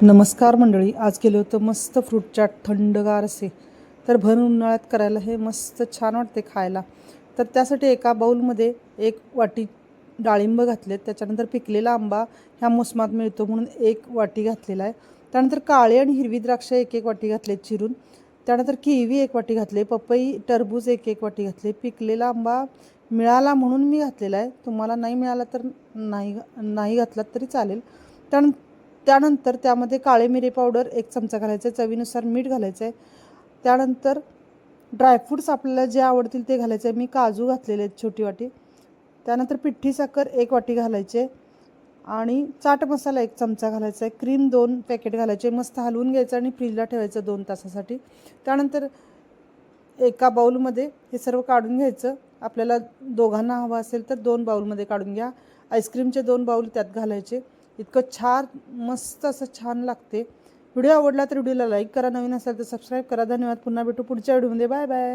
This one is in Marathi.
नमस्कार मंडळी, आज केलं होतं मस्त फ्रूट चाट थंडगार असे. तर भर उन्हाळ्यात करायला हे मस्त छान वाटते खायला. तर त्यासाठी एका बाउलमध्ये 1 वाटी डाळिंब घातलेत, त्याच्यानंतर पिकलेला आंबा ह्या मोसमात मिळतो म्हणून 1 वाटी घातलेला आहे. त्यानंतर काळे आणि हिरवी द्राक्ष 1-1 वाटी घातलेत चिरून. त्यानंतर किवी 1 वाटी घातले, पपई टरबूज 1-1 वाटी घातले. पिकलेला आंबा मिळाला म्हणून मी घातलेला आहे, तुम्हाला नाही मिळाला तर नाही घातलात तरी चालेल. त्यानंतर त्यामध्ये काळे मिरे पावडर 1 चमचा घालायचं आहे, चवीनुसार मीठ घालायचं आहे. त्यानंतर ड्रायफ्रूट्स आपल्याला जे आवडतील ते घालायचे आहे. मी काजू घातलेले आहेत छोटी वाटी. त्यानंतर पिठी साखर 1 वाटी घालायचे आणि चाट मसाला 1 चमचा घालायचा आहे. क्रीम 2 पॅकेट घालायचे. मस्त हलवून घ्यायचं आणि फ्रीजला ठेवायचं 2 तासासाठी. त्यानंतर एका बाउलमध्ये हे सर्व काढून घ्यायचं. आपल्याला दोघांना हवं असेल तर 2 बाउलमध्ये काढून घ्या. आईस्क्रीमचे 2 बाउल त्यात घालायचे. इतकं छान मस्त असं छान लागते. व्हिडिओ आवडला तर व्हिडिओला लाईक करा, नवीन असेल तर सबस्क्राईब करा. धन्यवाद. पुन्हा भेटू पुढच्या व्हिडिओमध्ये. Bye bye.